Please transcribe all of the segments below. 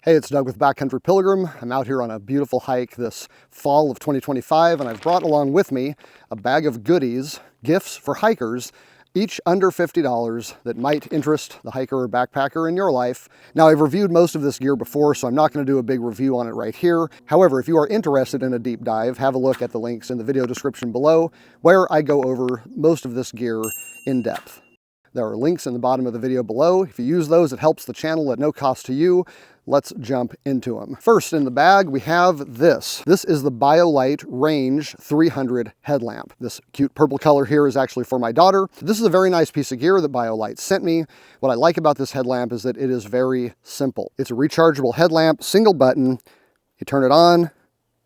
Hey, it's Doug with Backcountry Pilgrim. I'm out here on a beautiful hike this fall of 2025, and I've brought along with me a bag of goodies, gifts for hikers, each under $50 that might interest the hiker or backpacker in your life. Now, I've reviewed most of this gear before, so I'm not going to do a big review on it right here. However, if you are interested in a deep dive, have a look at the links in the video description below, where I go over most of this gear in depth. There are links in the bottom of the video below. If you use those, it helps the channel at no cost to you. Let's jump into them. First in the bag, we have this. This is the BioLite Range 300 headlamp. This cute purple color here is actually for my daughter. This is a very nice piece of gear that BioLite sent me. What I like about this headlamp is that it is very simple. It's a rechargeable headlamp, single button. You turn it on,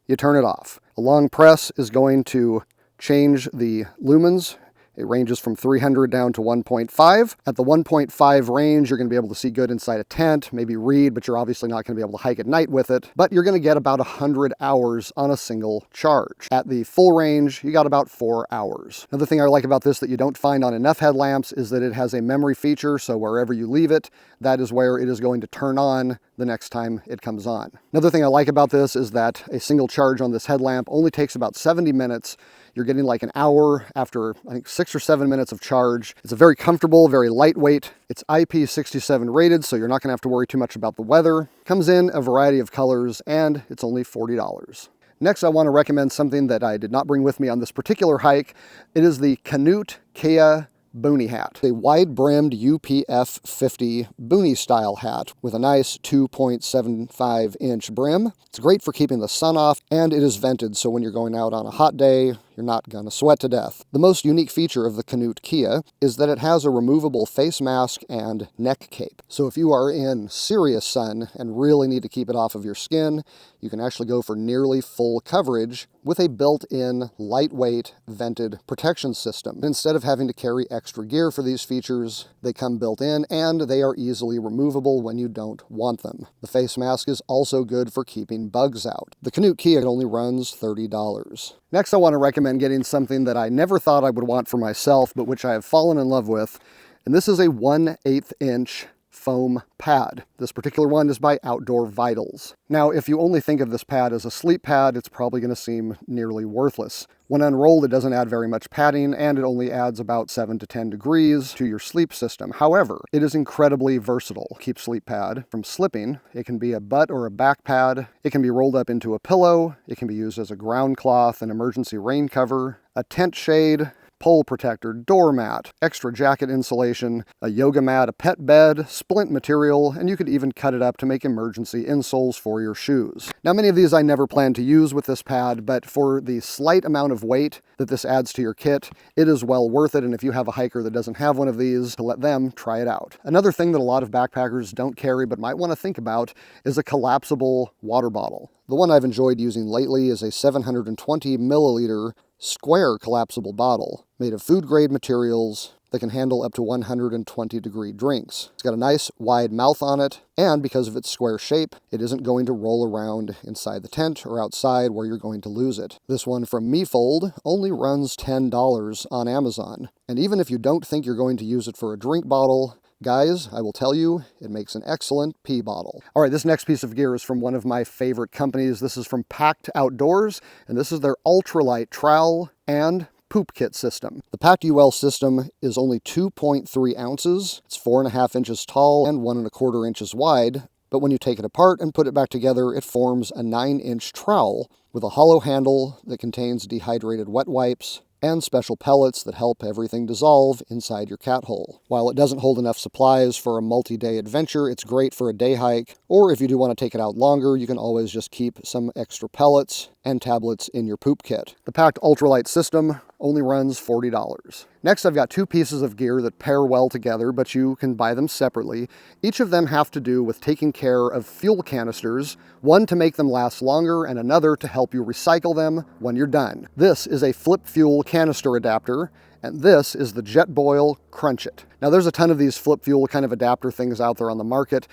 you turn it off. A long press is going to change the lumens. It ranges from 300 down to 1.5. At the 1.5 range, you're going to be able to see good inside a tent, maybe read, but you're obviously not going to be able to hike at night with it. But you're going to get about 100 hours on a single charge. At the full range, you got about 4 hours. Another thing I like about this that you don't find on enough headlamps is that it has a memory feature, so wherever you leave it, that is where it is going to turn on the next time it comes on. Another thing I like about this is that a single charge on this headlamp only takes about 70 minutes. You're getting like an hour after, I think, 6 or 7 minutes of charge. It's a very comfortable, very lightweight. It's IP67 rated, so you're not going to have to worry too much about the weather. Comes in a variety of colors, and it's only $40. Next, I want to recommend something that I did not bring with me on this particular hike. It is the Canute Kea Boonie hat, a wide-brimmed UPF 50 boonie style hat with a nice 2.75-inch brim. It's great for keeping the sun off, and it is vented, so when you're going out on a hot day, you're not gonna sweat to death. The most unique feature of the Canute Kea is that it has a removable face mask and neck cape. So if you are in serious sun and really need to keep it off of your skin, you can actually go for nearly full coverage with a built-in, lightweight, vented protection system. Instead of having to carry extra gear for these features, they come built in and they are easily removable when you don't want them. The face mask is also good for keeping bugs out. The Canute Kea only runs $30. Next, I want to recommend getting something that I never thought I would want for myself, but which I have fallen in love with, and this is a 1/8 inch foam pad. This particular one is by Outdoor Vitals. Now, if you only think of this pad as a sleep pad, it's probably going to seem nearly worthless. When unrolled, it doesn't add very much padding, and it only adds about 7 to 10 degrees to your sleep system. However, it is incredibly versatile. Keep sleep pad from slipping. It can be a butt or a back pad. It can be rolled up into a pillow. It can be used as a ground cloth, an emergency rain cover, a tent shade, pole protector, doormat, extra jacket insulation, a yoga mat, a pet bed, splint material, and you could even cut it up to make emergency insoles for your shoes. Now, many of these I never plan to use with this pad, but for the slight amount of weight that this adds to your kit, it is well worth it, and if you have a hiker that doesn't have one of these, to let them try it out. Another thing that a lot of backpackers don't carry but might want to think about is a collapsible water bottle. The one I've enjoyed using lately is a 720 milliliter square collapsible bottle made of food-grade materials that can handle up to 120-degree drinks. It's got a nice wide mouth on it, and because of its square shape, it isn't going to roll around inside the tent or outside where you're going to lose it. This one from MeFold only runs $10 on Amazon, and even if you don't think you're going to use it for a drink bottle, guys, I will tell you, it makes an excellent pee bottle. All right, this next piece of gear is from one of my favorite companies. This is from Packed Outdoors, and this is their Ultralight trowel and poop kit system. The Packed UL system is only 2.3 ounces. It's 4.5 inches tall and 1.25 inches wide. But when you take it apart and put it back together, it forms a 9-inch trowel with a hollow handle that contains dehydrated wet wipes and special pellets that help everything dissolve inside your cat hole. While it doesn't hold enough supplies for a multi-day adventure, it's great for a day hike, or if you do want to take it out longer, you can always just keep some extra pellets and tablets in your poop kit. The Packed Ultralight system only runs $40. Next, I've got two pieces of gear that pair well together, but you can buy them separately. Each of them have to do with taking care of fuel canisters, one to make them last longer and another to help you recycle them when you're done. This is a flip fuel canister adapter, and this is the Jetboil Crunch It. Now, there's a ton of these flip fuel kind of adapter things out there on the market.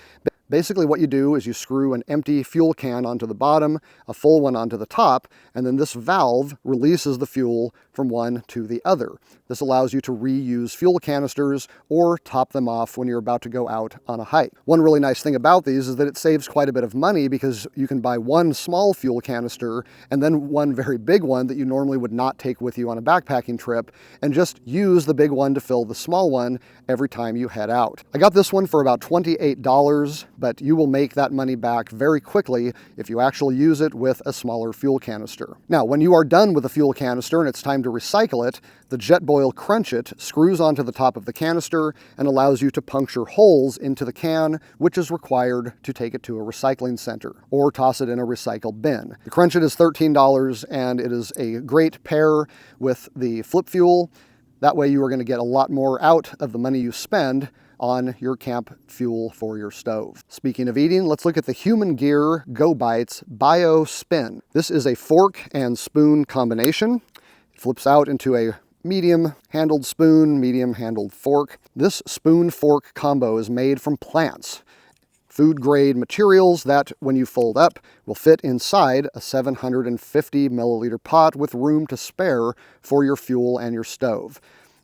Basically what you do is you screw an empty fuel can onto the bottom, a full one onto the top, and then this valve releases the fuel from one to the other. This allows you to reuse fuel canisters or top them off when you're about to go out on a hike. One really nice thing about these is that it saves quite a bit of money because you can buy one small fuel canister and then one very big one that you normally would not take with you on a backpacking trip, and just use the big one to fill the small one every time you head out. I got this one for about $28, but you will make that money back very quickly if you actually use it with a smaller fuel canister. Now, when you are done with the fuel canister and it's time to recycle it, the Jetboil Crunch It screws onto the top of the canister and allows you to puncture holes into the can, which is required to take it to a recycling center or toss it in a recycle bin. The Crunch It is $13 and it is a great pair with the flip fuel. That way you are going to get a lot more out of the money you spend on your camp fuel for your stove. Speaking of eating, let's look at the Human Gear Go Bites Bio Spin. This is a fork and spoon combination. It flips out into a medium-handled spoon, medium-handled fork. This spoon-fork combo is made from plants, food-grade materials that, when you fold up, will fit inside a 750 milliliter pot with room to spare for your fuel and your stove.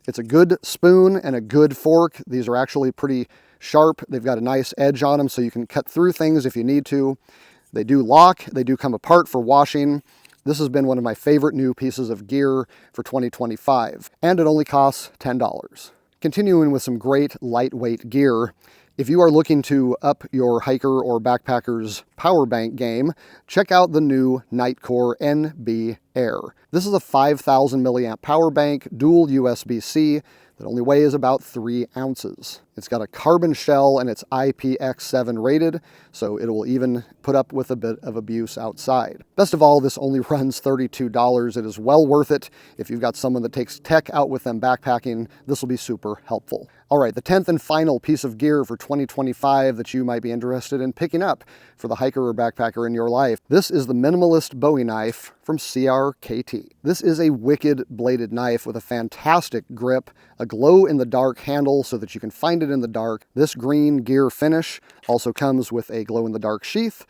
It's a good spoon and a good fork. These are actually pretty sharp. They've got a nice edge on them so you can cut through things if you need to. They do lock. They do come apart for washing. This has been one of my favorite new pieces of gear for 2025, and it only costs $10. Continuing with some great lightweight gear, if you are looking to up your hiker or backpacker's power bank game, check out the new Nightcore NB Air. This is a 5,000 milliamp power bank, dual USB-C, that only weighs about 3 ounces. It's got a carbon shell and it's IPX7 rated, so it will even put up with a bit of abuse outside. Best of all, this only runs $32. It is well worth it. If you've got someone that takes tech out with them backpacking, this will be super helpful. All right, the 10th and final piece of gear for 2025 that you might be interested in picking up for the hiker or backpacker in your life. This is the Minimalist Bowie knife from CRKT. This is a wicked bladed knife with a fantastic grip, a glow-in-the-dark handle so that you can find it in the dark. This green gear finish also comes with a glow-in-the-dark sheath.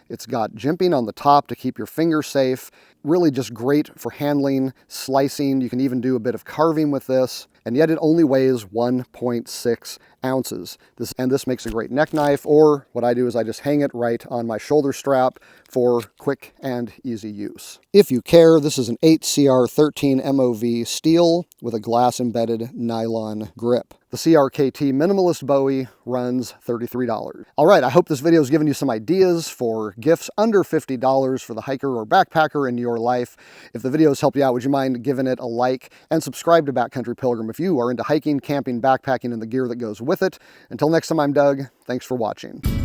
It's got jimping on the top to keep your fingers safe. Really just great for handling, slicing. You can even do a bit of carving with this. And yet it only weighs 1.6 ounces. This makes a great neck knife, or what I do is I just hang it right on my shoulder strap for quick and easy use. If you care, this is an 8CR13 MOV steel with a glass-embedded nylon grip. The CRKT Minimalist Bowie runs $33. All right, I hope this video has given you some ideas for gifts under $50 for the hiker or backpacker in your life. If the video has helped you out, would you mind giving it a like and subscribe to Backcountry Pilgrim if you are into hiking, camping, backpacking, and the gear that goes with it. Until next time, I'm Doug. Thanks for watching.